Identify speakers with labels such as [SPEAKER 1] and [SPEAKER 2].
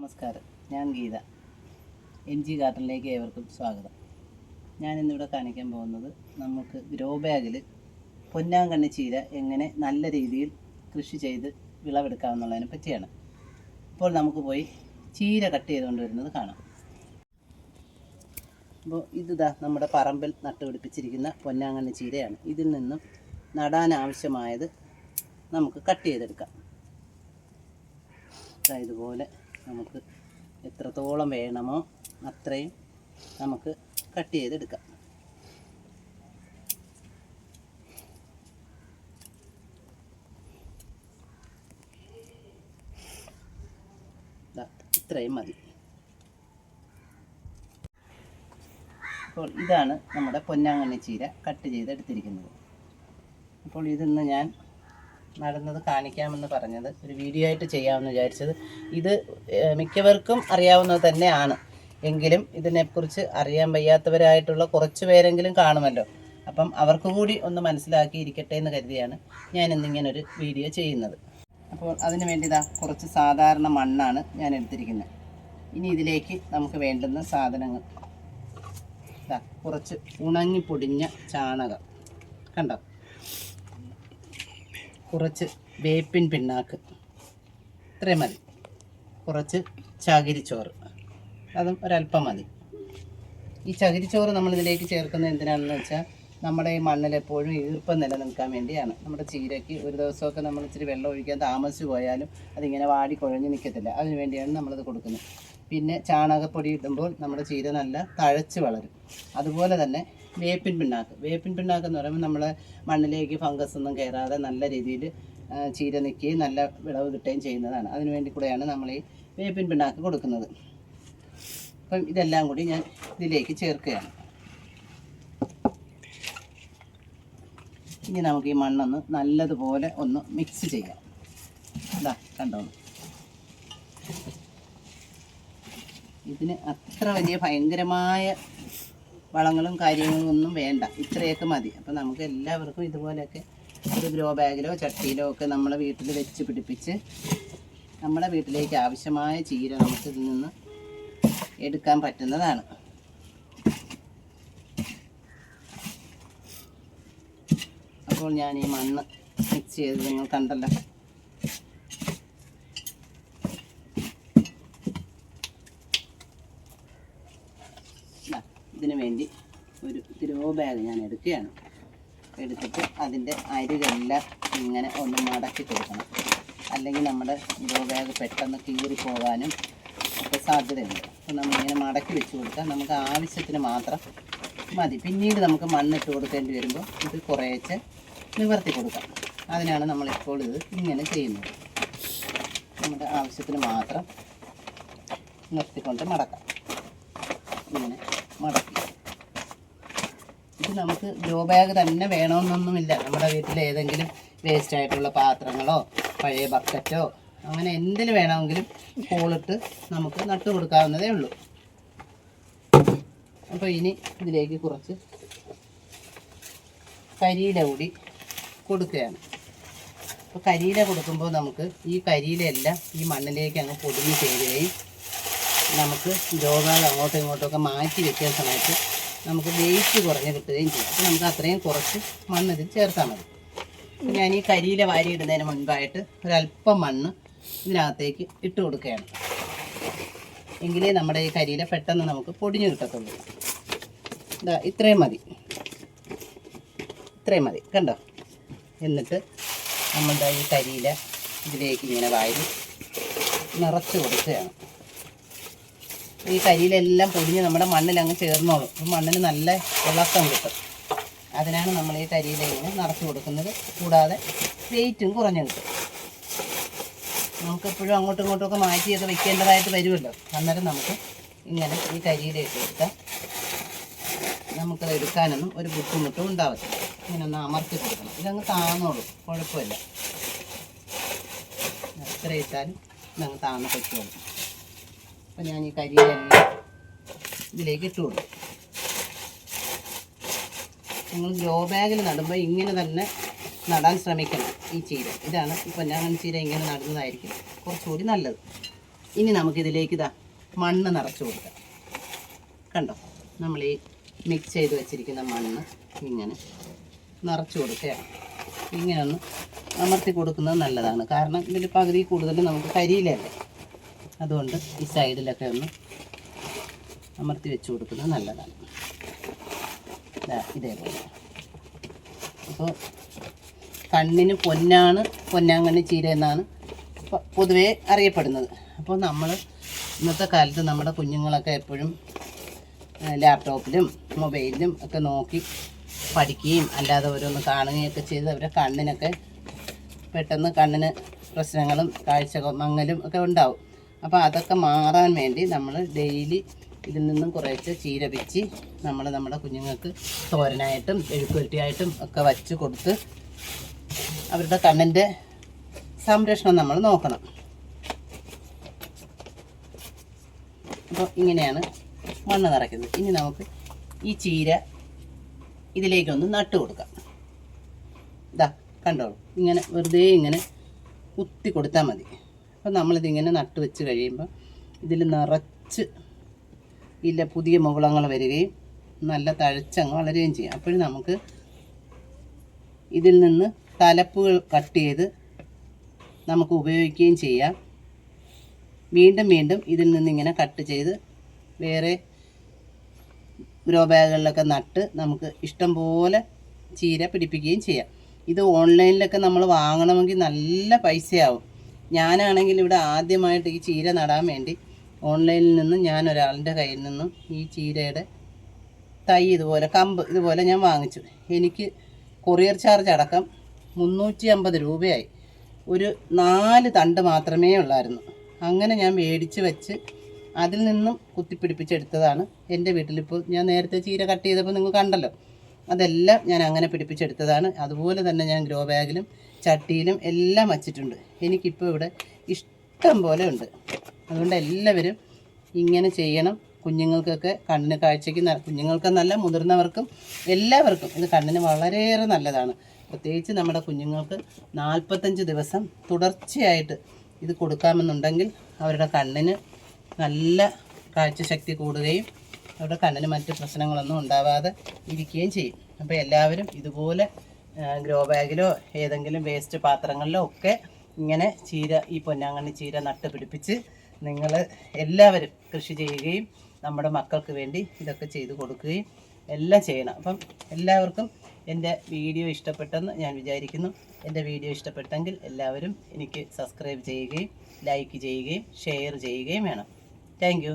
[SPEAKER 1] നമസ്കാരം, ഞാൻ ഗീത. NG ഗാർഡനിലേക്ക് ഏവർക്കും സ്വാഗതം. ഞാനിന്നിവിടെ കാണിക്കാൻ പോകുന്നത് നമുക്ക് ഗ്രോ ബാഗിൽ പൊന്നാങ്കണ്ണി ചീര എങ്ങനെ നല്ല രീതിയിൽ കൃഷി ചെയ്ത് വിളവെടുക്കാമെന്നുള്ളതിനെ പറ്റിയാണ്. ഇപ്പോൾ നമുക്ക് പോയി ചീര കട്ട് ചെയ്തുകൊണ്ട് വരുന്നത് കാണാം. അപ്പോൾ ഇതാ നമ്മുടെ പറമ്പിൽ നട്ടുപിടിപ്പിച്ചിരിക്കുന്ന പൊന്നാങ്കണ്ണി ചീരയാണ്. ഇതിൽ നിന്നും നടാൻ ആവശ്യമായത് നമുക്ക് കട്ട് ചെയ്തെടുക്കാം. ഇതുപോലെ നമുക്ക് എത്രത്തോളം വേണമോ അത്രയും നമുക്ക് കട്ട് ചെയ്തെടുക്കാം. ഇത്രയും മതി. അപ്പോൾ ഇതാണ് നമ്മുടെ പൊന്നാങ്കണ്ണി ചീര കട്ട് ചെയ്തെടുത്തിരിക്കുന്നത്. അപ്പോൾ ഇതിന്ന് ഞാൻ നടുന്നത് കാണിക്കാമെന്ന് പറഞ്ഞത് ഒരു വീഡിയോ ആയിട്ട് ചെയ്യാമെന്ന് വിചാരിച്ചത്. ഇത് മിക്കവർക്കും അറിയാവുന്നത് തന്നെയാണ്, എങ്കിലും ഇതിനെക്കുറിച്ച് അറിയാൻ വയ്യാത്തവരായിട്ടുള്ള കുറച്ച് പേരെങ്കിലും കാണുമല്ലോ. അപ്പം അവർക്ക് കൂടി ഒന്ന് മനസ്സിലാക്കിയിരിക്കട്ടെ എന്ന് കരുതിയാണ് ഞാൻ ഇന്നിങ്ങനൊരു വീഡിയോ ചെയ്യുന്നത്. അപ്പോൾ അതിന് വേണ്ടി കുറച്ച് സാധാരണ മണ്ണാണ് ഞാൻ എടുത്തിരിക്കുന്നത്. ഇനി ഇതിലേക്ക് നമുക്ക് വേണ്ടുന്ന സാധനങ്ങൾ കുറച്ച് ഉണങ്ങി പൊടിഞ്ഞ ചാണകം കണ്ടോ, കുറച്ച് വേപ്പിൻ പിണ്ണാക്ക്, ഇത്രയും മതി. കുറച്ച് ചകിരിച്ചോറ്, അതും ഒരല്പം മതി. ഈ ചകിരിച്ചോറ് നമ്മളിതിലേക്ക് ചേർക്കുന്നത് എന്തിനാണെന്ന് വെച്ചാൽ നമ്മുടെ ഈ മണ്ണിൽ എപ്പോഴും ഈർപ്പം നിലനിൽക്കാൻ വേണ്ടിയാണ്. നമ്മുടെ ചീരയ്ക്ക് ഒരു ദിവസമൊക്കെ നമ്മൾ ഇച്ചിരി വെള്ളം ഒഴിക്കാൻ താമസിച്ച് പോയാലും അതിങ്ങനെ വാടി കുഴഞ്ഞ് നിൽക്കത്തില്ല. അതിന് വേണ്ടിയാണ് നമ്മളിത് കൊടുക്കുന്നത്. പിന്നെ ചാണകപ്പൊടി ഇടുമ്പോൾ നമ്മുടെ ചീര നല്ല തഴച്ച് വളരും. അതുപോലെ തന്നെ വേപ്പിൻ പിണ്ണാക്ക് എന്ന് പറയുമ്പോൾ നമ്മൾ മണ്ണിലേക്ക് ഫംഗസ് ഒന്നും കയറാതെ നല്ല രീതിയിൽ ചീര നിൽക്കുകയും നല്ല വിളവ് കിട്ടുകയും ചെയ്യുന്നതാണ്. അതിനു വേണ്ടി കൂടെയാണ് നമ്മൾ ഈ വേപ്പിൻ പിണ്ണാക്ക് കൊടുക്കുന്നത്. അപ്പം ഇതെല്ലാം കൂടി ഞാൻ ഇതിലേക്ക് ചേർക്കുകയാണ്. ഇനി നമുക്ക് ഈ മണ്ണൊന്ന് നല്ലതുപോലെ ഒന്ന് മിക്സ് ചെയ്യാം. കണ്ടോളൂ, ഇതിന് അത്ര വലിയ ഭയങ്കരമായ വളങ്ങളും കാര്യങ്ങളും ഒന്നും വേണ്ട, ഇത്രയൊക്കെ മതി. അപ്പം നമുക്ക് എല്ലാവർക്കും ഇതുപോലെയൊക്കെ ഒരു ഗ്രോ ബാഗിലോ ചട്ടിയിലോ ഒക്കെ നമ്മളെ വീട്ടിൽ വെച്ച് പിടിപ്പിച്ച് നമ്മുടെ വീട്ടിലേക്ക് ആവശ്യമായ ചീര നമുക്ക് ഇതിൽ നിന്ന് എടുക്കാൻ പറ്റുന്നതാണ്. അപ്പോൾ ഞാൻ ഈ മണ്ണ് മിക്സ് ചെയ്ത് നിങ്ങൾ കണ്ടല്ലോ. ഇതിനു വേണ്ടി ഒരു ഗ്രോ ബാഗ് ഞാൻ എടുക്കുകയാണ്. എടുത്തിട്ട് അതിൻ്റെ അരികെല്ലാം ഇങ്ങനെ ഒന്ന് മടക്കി കൊടുക്കണം, അല്ലെങ്കിൽ നമ്മുടെ ഗ്രോ ബാഗ് പെട്ടെന്ന് കീറിപ്പോകാനും ഒക്കെ സാധ്യതയുണ്ട്. അപ്പോൾ നമ്മളിങ്ങനെ മടക്കി വെച്ച് കൊടുത്താൽ നമുക്ക് ആവശ്യത്തിന് മാത്രം മതി. പിന്നീട് നമുക്ക് മണ്ണിട്ട് കൊടുക്കേണ്ടി വരുമ്പോൾ ഇത് കുറേശ്ശെ നിവർത്തി കൊടുക്കാം. അതിനാണ് നമ്മളിപ്പോൾ ഇത് ഇങ്ങനെ ചെയ്യുന്നത്. നമ്മുടെ ആവശ്യത്തിന് മാത്രം നിർത്തിക്കൊണ്ട് മടക്കാം. ഇങ്ങനെ മടക്കി. ഇത് നമുക്ക് ഗ്രോ ബാഗ് തന്നെ വേണമെന്നൊന്നുമില്ല. നമ്മുടെ വീട്ടിൽ ഏതെങ്കിലും വേസ്റ്റ് ആയിട്ടുള്ള പാത്രങ്ങളോ പഴയ ബക്കറ്റോ അങ്ങനെ എന്തിന് വേണമെങ്കിലും ഹോളിട്ട് നമുക്ക് നട്ടു കൊടുക്കാവുന്നതേ ഉള്ളൂ. അപ്പോൾ ഇനി ഇതിലേക്ക് കുറച്ച് കരിയില കൂടി കൊടുക്കുകയാണ്. അപ്പോൾ കരിയില കൊടുക്കുമ്പോൾ നമുക്ക് ഈ കരിയിലെല്ലാം ഈ മണ്ണിലേക്ക് അങ്ങ് പൊടിഞ്ഞ് ചേരുകയും നമുക്ക് ഗ്രോ ബാഗ് അങ്ങോട്ടും ഇങ്ങോട്ടുമൊക്കെ മാറ്റി വെക്കുന്ന സമയത്ത് നമുക്ക് വെയിറ്റ് കുറഞ്ഞ് കിട്ടുകയും ചെയ്യും. അപ്പോൾ നമുക്ക് അത്രയും കുറച്ച് മണ്ണ് ഇതിൽ ചേർത്താൽ മതി. ഞാൻ ഈ കരിയില വാരിയിടുന്നതിന് മുൻപായിട്ട് ഒരല്പം മണ്ണ് ഇതിനകത്തേക്ക് ഇട്ട് കൊടുക്കുകയാണ്. എങ്കിലേ നമ്മുടെ ഈ കരിയില പെട്ടെന്ന് നമുക്ക് പൊടിഞ്ഞ് കിട്ടത്തുള്ളൂ. ഇത്രയും മതി കണ്ടോ. എന്നിട്ട് നമ്മളുടെ ഈ കരിയില ഇതിലേക്ക് ഇങ്ങനെ വാരി നിറച്ച് കൊടുക്കുകയാണ്. ഈ കരിയിലെല്ലാം പൊടിഞ്ഞ് നമ്മുടെ മണ്ണിലങ്ങ് ചേർന്നോളും. അപ്പം മണ്ണിന് നല്ല ഇളക്കം കിട്ടും. അതിനാണ് നമ്മൾ ഈ കരിയില ഇങ്ങനെ നിറച്ച് കൊടുക്കുന്നത്. കൂടാതെ വെയിറ്റും കുറഞ്ഞു കിട്ടും. നമുക്കെപ്പോഴും അങ്ങോട്ടും ഇങ്ങോട്ടുമൊക്കെ മാറ്റിയൊക്കെ വെക്കേണ്ടതായിട്ട് വരുമല്ലോ. അന്നേരം നമുക്ക് ഇങ്ങനെ ഈ കരിയിലേക്ക് എടുത്താൽ നമുക്കത് എടുക്കാനൊന്നും ഒരു ബുദ്ധിമുട്ടും ഉണ്ടാവത്തില്ല. ഇങ്ങനെ ഒന്ന് അമർത്തി കൊടുക്കണം. ഇതങ്ങ് താന്നോളും, കുഴപ്പമില്ല. എത്ര ഇട്ടാലും ഇതങ്ങ് താന്ന് പറ്റുള്ളൂ. അപ്പം ഞാൻ ഈ കരിയിലെല്ലാം ഇതിലേക്ക് ഇട്ട് കൊടുക്കും. നിങ്ങൾ ഗ്രോ ബാഗിൽ നടുമ്പോൾ ഇങ്ങനെ തന്നെ നടാൻ ശ്രമിക്കണം ഈ ചീര. ഇതാണ് ഈ പൊന്നാങ്കണ്ണി ചീര ഇങ്ങനെ നടുന്നതായിരിക്കും കുറച്ചുകൂടി നല്ലത്. ഇനി നമുക്കിതിലേക്ക് മണ്ണ് നിറച്ച് കൊടുക്കാം. കണ്ടോ, നമ്മൾ ഈ മിക്സ് ചെയ്ത് വെച്ചിരിക്കുന്ന മണ്ണ് ഇങ്ങനെ നിറച്ച് കൊടുക്കുകയാണ്. ഇങ്ങനെ ഒന്ന് അമർത്തി കൊടുക്കുന്നത് നല്ലതാണ്. കാരണം ഇതിൽ പകുതി കൂടുതൽ നമുക്ക് കരിയിലല്ലേ, അതുകൊണ്ട് ഈ സൈഡിലൊക്കെ ഒന്ന് അമർത്തി വെച്ച് കൊടുക്കുന്നത് നല്ലതാണ്. ഇതേപോലെ. അപ്പോൾ കണ്ണിന് പൊന്നാണ്, പൊന്നാങ്കണ്ണി ചീര എന്നാണ് പൊതുവേ അറിയപ്പെടുന്നത്. അപ്പോൾ നമ്മൾ ഇന്നത്തെ കാലത്ത് നമ്മുടെ കുഞ്ഞുങ്ങളൊക്കെ എപ്പോഴും ലാപ്ടോപ്പിലും മൊബൈലിലും ഒക്കെ നോക്കി പഠിക്കുകയും അല്ലാതെ ഓരോന്ന് കാണുകയൊക്കെ ചെയ്ത് അവരുടെ കണ്ണിനൊക്കെ പെട്ടെന്ന് കണ്ണിന് പ്രശ്നങ്ങളും കാഴ്ച മങ്ങലും ഒക്കെ ഉണ്ടാവും. അപ്പോൾ അതൊക്കെ മാറാൻ വേണ്ടി നമ്മൾ ഡെയിലി ഇതിൽ നിന്നും കുറേശ്ശെ ചീര പിച്ചി നമ്മുടെ കുഞ്ഞുങ്ങൾക്ക് തോരനായിട്ടും എഴുക്കുവരട്ടിയായിട്ടും ഒക്കെ വച്ച് കൊടുത്ത് അവരുടെ കണ്ണിൻ്റെ സംരക്ഷണം നമ്മൾ നോക്കണം. അപ്പോൾ ഇങ്ങനെയാണ് മണ്ണ് നിറയ്ക്കുന്നത്. ഇനി നമുക്ക് ഈ ചീര ഇതിലേക്കൊന്ന് നട്ട് കൊടുക്കാം. കണ്ടോളൂ, ഇങ്ങനെ വെറുതെ ഇങ്ങനെ കുത്തി കൊടുത്താൽ മതി. അപ്പോൾ നമ്മളിതിങ്ങനെ നട്ട് വെച്ച് കഴിയുമ്പോൾ ഇതിൽ നിറച്ച് പുതിയ മുകുളങ്ങൾ വരികയും നല്ല തഴച്ചങ്ങ് വളരുകയും ചെയ്യും. അപ്പോഴും നമുക്ക് ഇതിൽ നിന്ന് തലപ്പുകൾ കട്ട് ചെയ്ത് നമുക്ക് ഉപയോഗിക്കുകയും ചെയ്യാം. വീണ്ടും വീണ്ടും ഇതിൽ നിന്ന് ഇങ്ങനെ കട്ട് ചെയ്ത് വേറെ ഗ്രോ ബാഗുകളിലൊക്കെ നട്ട് നമുക്ക് ഇഷ്ടം പോലെ ചീര പിടിപ്പിക്കുകയും ചെയ്യാം. ഇത് ഓൺലൈനിലൊക്കെ നമ്മൾ വാങ്ങണമെങ്കിൽ നല്ല പൈസയാവും. ഞാനാണെങ്കിൽ ഇവിടെ ആദ്യമായിട്ട് ഈ ചീര നടാൻ വേണ്ടി ഓൺലൈനിൽ നിന്നും ഞാൻ ഒരാളുടെ കയ്യിൽ നിന്നും ഈ ചീരയുടെ തൈ ഇതുപോലെ കമ്പ് ഇതുപോലെ ഞാൻ വാങ്ങിച്ചു. എനിക്ക് കൊറിയർ ചാർജ് അടക്കം 350 രൂപയായി. ഒരു 4 തണ്ട് മാത്രമേ ഉള്ളായിരുന്നു. അങ്ങനെ ഞാൻ മേടിച്ച് വെച്ച് അതിൽ നിന്നും കുത്തിപ്പിടിപ്പിച്ചെടുത്തതാണ്. എൻ്റെ വീട്ടിലിപ്പോൾ ഞാൻ നേരത്തെ ചീര കട്ട് ചെയ്തപ്പോൾ നിങ്ങൾ കണ്ടല്ലോ, അതെല്ലാം ഞാൻ അങ്ങനെ പിടിപ്പിച്ചെടുത്തതാണ്. അതുപോലെ തന്നെ ഞാൻ ഗ്രോ ബാഗിലും ചട്ടിയിലും എല്ലാം വച്ചിട്ടുണ്ട്. എനിക്കിപ്പോൾ ഇവിടെ ഇഷ്ടം പോലെ ഉണ്ട്. അതുകൊണ്ട് എല്ലാവരും ഇങ്ങനെ ചെയ്യണം. കുഞ്ഞുങ്ങൾക്കൊക്കെ കണ്ണിന് കാഴ്ചയ്ക്ക് കുഞ്ഞുങ്ങൾക്കെന്നല്ല മുതിർന്നവർക്കും എല്ലാവർക്കും ഇത് കണ്ണിന് വളരെയേറെ നല്ലതാണ്. പ്രത്യേകിച്ച് നമ്മുടെ കുഞ്ഞുങ്ങൾക്ക് 45 ദിവസം തുടർച്ചയായിട്ട് ഇത് കൊടുക്കാമെന്നുണ്ടെങ്കിൽ അവരുടെ കണ്ണിന് നല്ല കാഴ്ചശക്തി കൂടുകയും അവരുടെ കണ്ണിന് മറ്റ് പ്രശ്നങ്ങളൊന്നും ഉണ്ടാവാതെ ഇരിക്കുകയും ചെയ്യും. അപ്പോൾ എല്ലാവരും ഇതുപോലെ ഗ്രോ ബാഗിലോ ഏതെങ്കിലും വേസ്റ്റ് പാത്രങ്ങളിലോ ഒക്കെ ഇങ്ങനെ ചീര, ഈ പൊന്നാങ്കണ്ണി ചീര നട്ട് പിടിപ്പിച്ച് നിങ്ങൾ എല്ലാവരും കൃഷി ചെയ്യുകയും നമ്മുടെ മക്കൾക്ക് വേണ്ടി ഇതൊക്കെ ചെയ്ത് കൊടുക്കുകയും എല്ലാം ചെയ്യണം. അപ്പം എല്ലാവർക്കും എൻ്റെ വീഡിയോ ഇഷ്ടപ്പെട്ടെന്ന് ഞാൻ വിചാരിക്കുന്നു. എൻ്റെ വീഡിയോ ഇഷ്ടപ്പെട്ടെങ്കിൽ എല്ലാവരും എനിക്ക് സബ്സ്ക്രൈബ് ചെയ്യുകയും ലൈക്ക് ചെയ്യുകയും ഷെയർ ചെയ്യുകയും വേണം. Thank you.